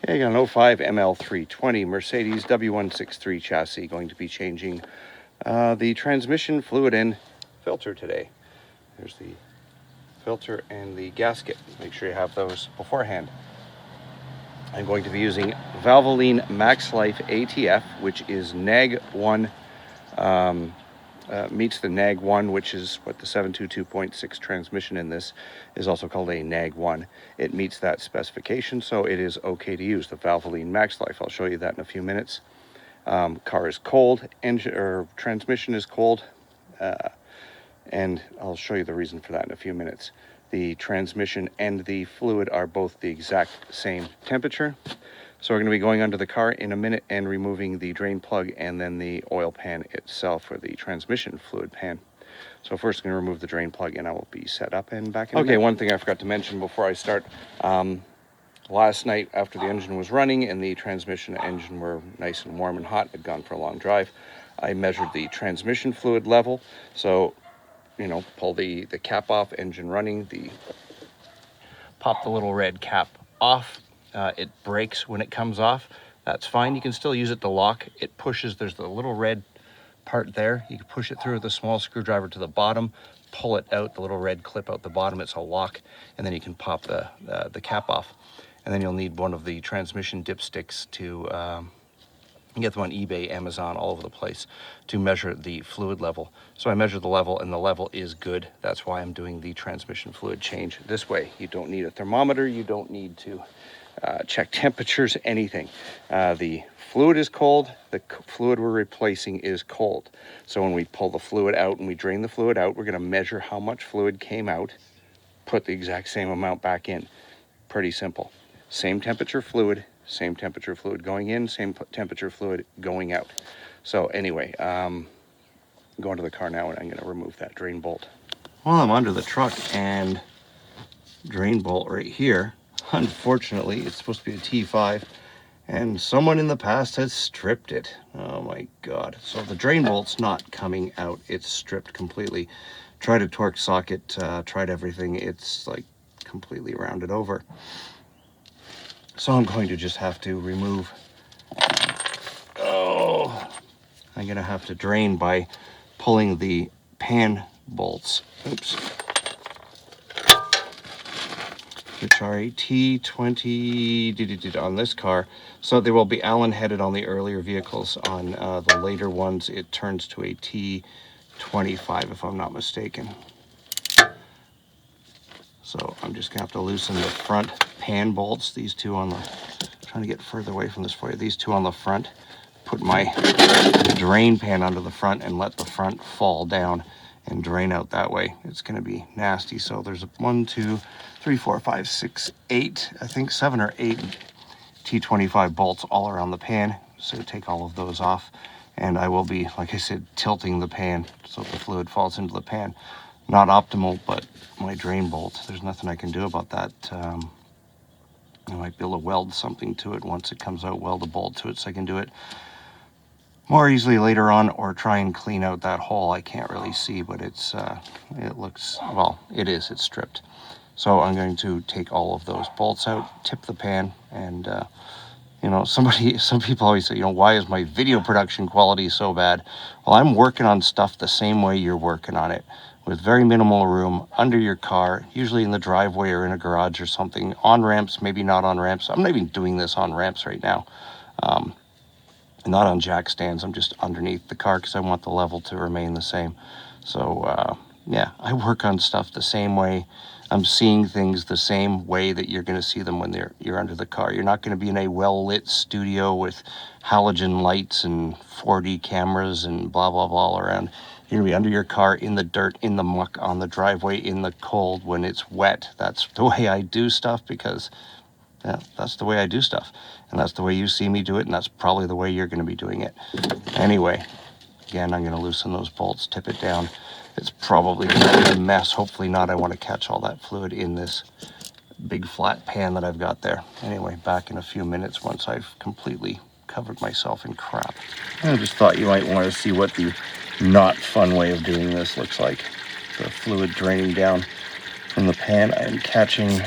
Okay, I got an 05 ML320 Mercedes W163 chassis. Going to be changing the transmission fluid and filter today. There's the filter and the gasket. Make sure you have those beforehand. I'm going to be using Valvoline Max Life ATF, which is NAG 1. Meets the NAG 1, which is what the 722.6 transmission in this is also called a NAG 1. It meets that specification, so it is okay to use the Valvoline Max Life. I'll show you that in a few minutes. Car is cold, engine or transmission is cold, and I'll show you the reason for that in a few minutes. The transmission and the fluid are both the exact same temperature. So we're going to be going under the car in a minute and removing the drain plug and then the oil pan itself, or the transmission fluid pan. So first I'm going to remove the drain plug and I will be set up and back in. Okay, one thing I forgot to mention before I start. Last night after the engine was running and the transmission and engine were nice and warm and hot, I'd gone for a long drive, I measured the transmission fluid level. So, you know, pull the cap off, engine running, pop the little red cap off. It breaks when it comes off. That's fine. You can still use it to lock. It pushes, there's the little red part there. You can push it through with a small screwdriver to the bottom, pull it out, the little red clip out the bottom. It's a lock, and then you can pop the cap off. And then you'll need one of the transmission dipsticks to, you get them on eBay, Amazon, all over the place, to measure the fluid level. So I measured the level, and the level is good. That's why I'm doing the transmission fluid change this way. You don't need a thermometer. You don't need to check temperatures, anything. The fluid is cold. The fluid we're replacing is cold. So when we pull the fluid out and we drain the fluid out, we're going to measure how much fluid came out, put the exact same amount back in. Pretty simple. Same temperature fluid going in, same temperature fluid going out. So anyway, I'm going to the car now and I'm going to remove that drain bolt. Well, I'm under the truck and drain bolt right here. Unfortunately, it's supposed to be a T5 and someone in the past has stripped it. Oh my God. So the drain bolt's not coming out. It's stripped completely. Tried a torque socket, tried everything. It's like completely rounded over. So I'm going to just have to remove. Oh, I'm going to have to drain by pulling the pan bolts. Oops. Which are a T20 on this car. So they will be Allen headed on the earlier vehicles. On the later ones, it turns to a T25 if I'm not mistaken. So I'm just gonna have to loosen the front pan bolts. These two on the, trying to get further away from this for you. These two on the front. Put my drain pan under the front and let the front fall down and drain out that way. It's going to be nasty. So there's 1, 2, 3, 4, 5, 6, 8, I think 7 or 8 T25 bolts all around the pan. So take all of those off, and I will be, like I said, tilting the pan so the fluid falls into the pan. Not optimal, but my drain bolt, there's nothing I can do about that. I might be able to weld something to it once it comes out, weld a bolt to it so I can do it more easily later on, or try and clean out that hole. I can't really see, but it's it looks, well, it's stripped. So I'm going to take all of those bolts out, tip the pan, and you know, some people always say, you know, why is my video production quality so bad? Well, I'm working on stuff the same way you're working on it, with very minimal room under your car, usually in the driveway or in a garage or something, on ramps, maybe not on ramps. I'm not even doing this on ramps right now. Not on jack stands. I'm just underneath the car because I want the level to remain the same. So yeah, I work on stuff the same way. I'm seeing things the same way that you're going to see them when you're under the car. You're not going to be in a well-lit studio with halogen lights and 4D cameras and blah, blah, blah all around. You're going to be under your car in the dirt, in the muck, on the driveway, in the cold when it's wet. That's the way I do stuff because yeah, that's the way I do stuff. And that's the way you see me do it, and that's probably the way you're going to be doing it. Anyway, again, I'm going to loosen those bolts, tip it down. It's probably going to be a mess. Hopefully not. I want to catch all that fluid in this big flat pan that I've got there. Anyway, back in a few minutes once I've completely covered myself in crap. I just thought you might want to see what the not fun way of doing this looks like. The fluid draining down from the pan. I'm catching...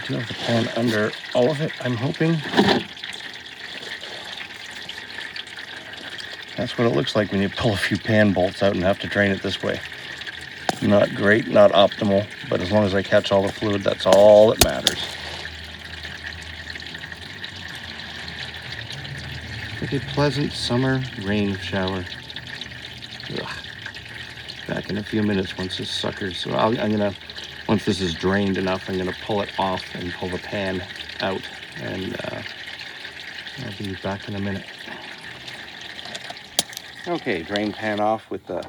do have the pan under all of it, I'm hoping. That's what it looks like when you pull a few pan bolts out and have to drain it this way. Not great, not optimal, but as long as I catch all the fluid, that's all that matters. Like a pleasant summer rain shower. Ugh. Back in a few minutes once this sucker's, so I'm gonna, once this is drained enough, I'm gonna pull it off and pull the pan out, and I'll be back in a minute. Okay, drain pan off with the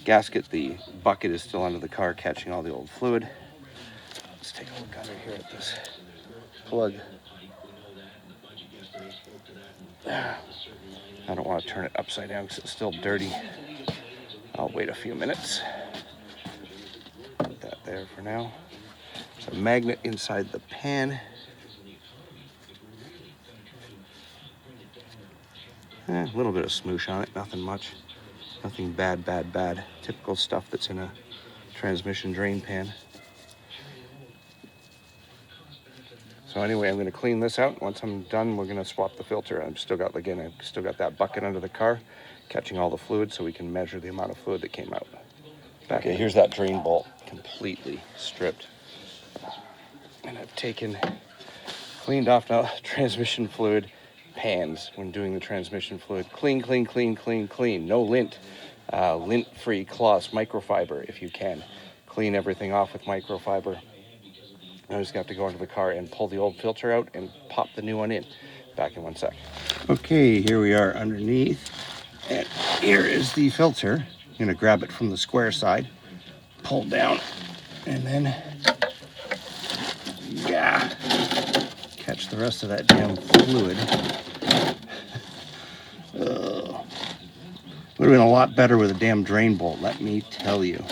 gasket. The bucket is still under the car catching all the old fluid. Let's take a look under here at this plug. I don't want to turn it upside down because it's still dirty. I'll wait a few minutes. Put that there for now. There's a magnet inside the pan. A little bit of smoosh on it, nothing much. Nothing bad. Typical stuff that's in a transmission drain pan. So anyway, I'm going to clean this out. Once I'm done, we're going to swap the filter. I've still got that bucket under the car, catching all the fluid so we can measure the amount of fluid that came out. Okay, here's that drain bolt, completely stripped. And I've cleaned off now transmission fluid pans when doing the transmission fluid. Clean. No lint. Lint-free cloths, microfiber if you can. Clean everything off with microfiber. I just have to go into the car and pull the old filter out and pop the new one in. Back in 1 sec. Okay, here we are underneath. And here is the filter. I'm going to grab it from the square side, pull down, and then catch the rest of that damn fluid. Would have been a lot better with a damn drain bolt, let me tell you.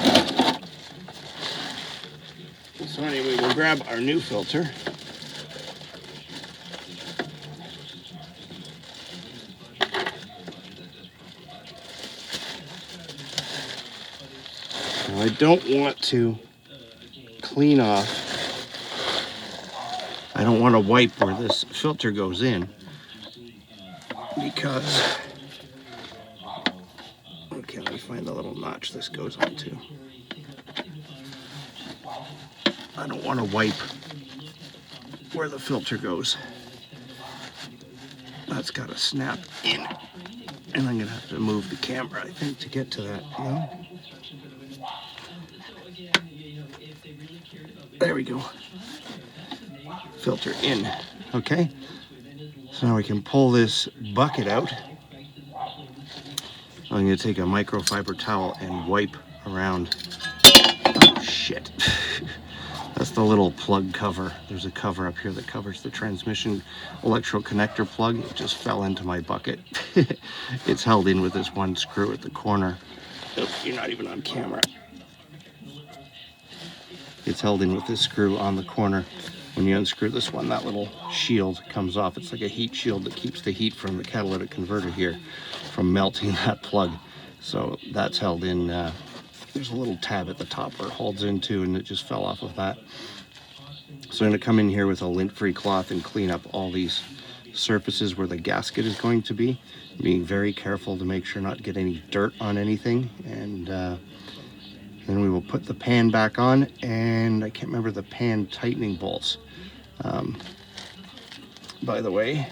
So anyway, we'll grab our new filter. Now I don't want to clean off. I don't want to wipe where this filter goes in because, okay, let me find the little notch this goes onto. I don't want to wipe where the filter goes. That's got to snap in. And I'm going to have to move the camera, I think, to get to that. No? There we go. Filter in. Okay. So now we can pull this bucket out. I'm going to take a microfiber towel and wipe around. Oh, shit. That's the little plug cover. There's a cover up here that covers the transmission electro connector plug. It just fell into my bucket. It's held in with this one screw at the corner. Oh, you're not even on camera. It's held in with this screw on the corner. When you unscrew this one, that little shield comes off. It's like a heat shield that keeps the heat from the catalytic converter here from melting that plug. So that's held in. There's a little tab at the top where it holds into, and it just fell off of that. So I'm going to come in here with a lint-free cloth and clean up all these surfaces where the gasket is going to be, being very careful to make sure not to get any dirt on anything. And then we will put the pan back on, and I can't remember the pan tightening bolts. By the way,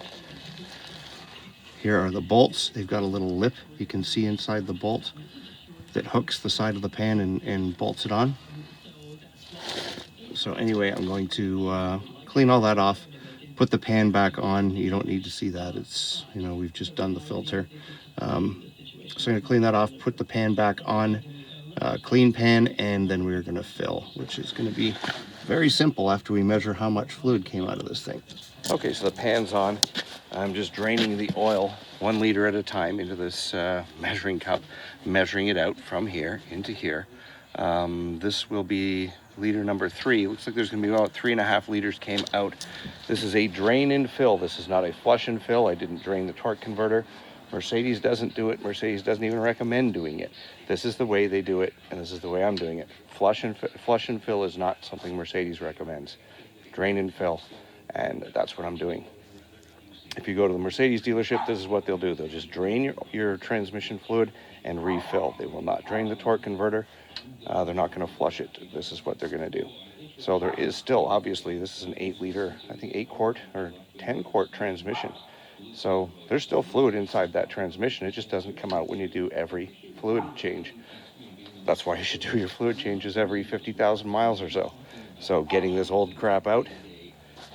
here are the bolts. They've got a little lip you can see inside the bolt that hooks the side of the pan and bolts it on. So anyway, I'm going to clean all that off, put the pan back on. You don't need to see that. It's, we've just done the filter. So I'm going to clean that off, put the pan back on, clean pan, and then we're going to fill, which is going to be very simple after we measure how much fluid came out of this thing. Okay, so the pan's on. I'm just draining the oil 1 liter at a time into this measuring cup, measuring it out from here into here. This will be liter number 3. It looks like there's going to be about 3.5 liters came out. This is a drain and fill. This is not a flush and fill. I didn't drain the torque converter. Mercedes doesn't do it. Mercedes doesn't even recommend doing it. This is the way they do it, and this is the way I'm doing it. Flush and fill is not something Mercedes recommends. drain and fill, and that's what I'm doing. If you go to the Mercedes dealership, this is what they'll do. They'll just drain your transmission fluid and refill. They will not drain the torque converter. They're not going to flush it. This is what they're going to do. So there is still, obviously, this is an 8-liter, I think 8-quart or 10-quart transmission. So there's still fluid inside that transmission. It just doesn't come out when you do every fluid change. That's why you should do your fluid changes every 50,000 miles or so. So getting this old crap out,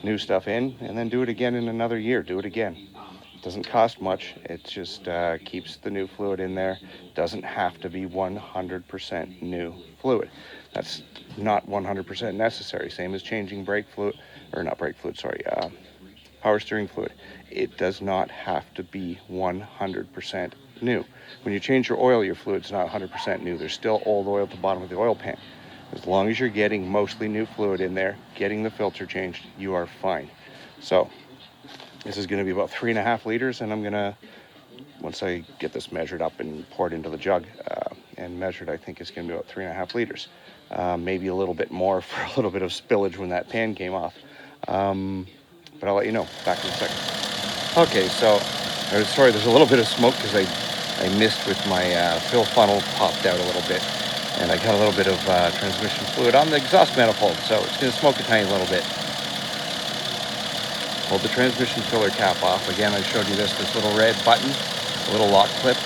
new stuff in, and then do it again in another year. Do it again. It doesn't cost much. It just keeps the new fluid in there. Doesn't have to be 100% new fluid. That's not 100% necessary. Same as changing brake fluid, or not brake fluid, sorry, power steering fluid. It does not have to be 100% new. When you change your oil, your fluid's not 100% new. There's still old oil at the bottom of the oil pan. As long as you're getting mostly new fluid in there, getting the filter changed, you are fine. So this is going to be about 3.5 liters, and I'm going to, once I get this measured up and poured into the jug and measured, I think it's going to be about 3.5 liters. Maybe a little bit more for a little bit of spillage when that pan came off. But I'll let you know. Back in a second. Okay, so, sorry, there's a little bit of smoke because I missed with my fill funnel, popped out a little bit. And I got a little bit of transmission fluid on the exhaust manifold, so it's going to smoke a tiny little bit. Hold the transmission filler cap off. Again, I showed you this little red button, a little lock clip.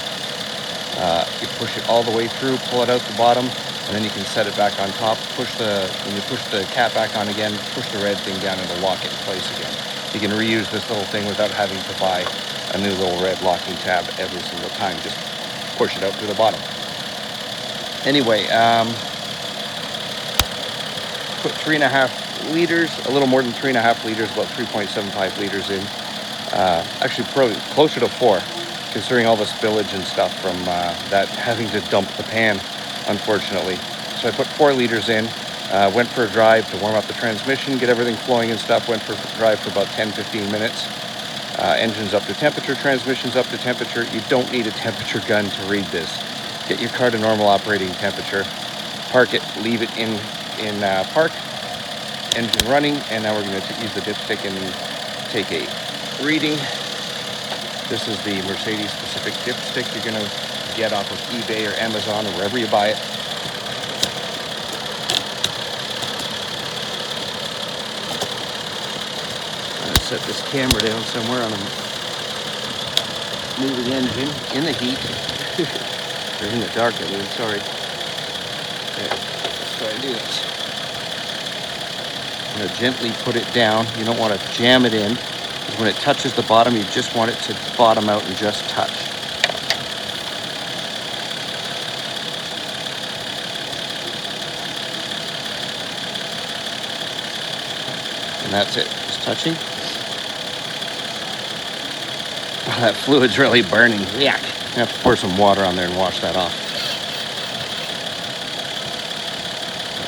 You push it all the way through, pull it out the bottom, and then you can set it back on top. When you push the cap back on again, push the red thing down and it'll lock it in place again. You can reuse this little thing without having to buy a new little red locking tab every single time. Just push it out to the bottom. Anyway, put 3.5 liters, a little more than 3.5 liters, about 3.75 liters in. Actually, probably closer to 4, considering all the spillage and stuff from that having to dump the pan, unfortunately. So I put 4 liters in, went for a drive to warm up the transmission, get everything flowing and stuff, went for a drive for about 10-15 minutes. Engine's up to temperature, transmission's up to temperature. You don't need a temperature gun to read this. Get your car to normal operating temperature, park it, leave it in park, engine running, and now we're going to use the dipstick and take a reading. This is the Mercedes specific dipstick you're going to get off of eBay or Amazon or wherever you buy it. I'm going to set this camera down somewhere on a moving engine in the heat. Or in the dark, I mean, sorry. Okay, let's try to do this. I'm going to gently put it down. You don't want to jam it in, because when it touches the bottom, you just want it to bottom out and just touch. And that's it, just touching. Oh, that fluid's really burning. Yuck. I have to pour some water on there and wash that off.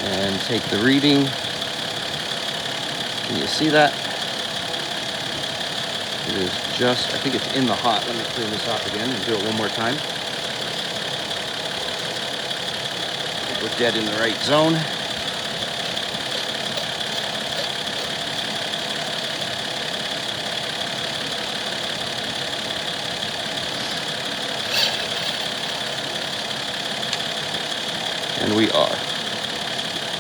And take the reading. Can you see that? It is just, I think it's in the hot. Let me clean this off again and do it one more time. I think we're dead in the right zone. And we are.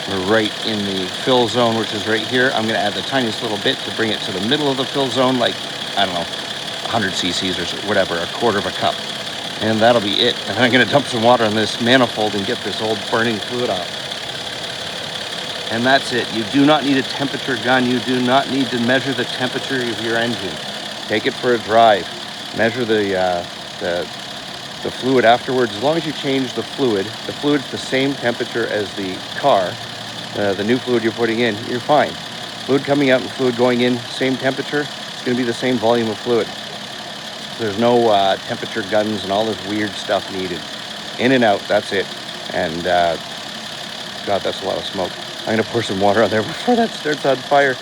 We're right in the fill zone, which is right here. I'm going to add the tiniest little bit to bring it to the middle of the fill zone, like, I don't know, 100 cc's or whatever, a quarter of a cup. And that'll be it. And then I'm going to dump some water on this manifold and get this old burning fluid out. And that's it. You do not need a temperature gun. You do not need to measure the temperature of your engine. Take it for a drive. Measure the fluid afterwards. As long as you change the fluid's the same temperature as the car, the new fluid you're putting in, you're fine. Fluid coming out and fluid going in, same temperature, it's going to be the same volume of fluid. So there's no temperature guns and all this weird stuff needed. In and out, that's it. And God, that's a lot of smoke. I'm going to pour some water on there before that starts on fire.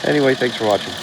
Anyway, thanks for watching.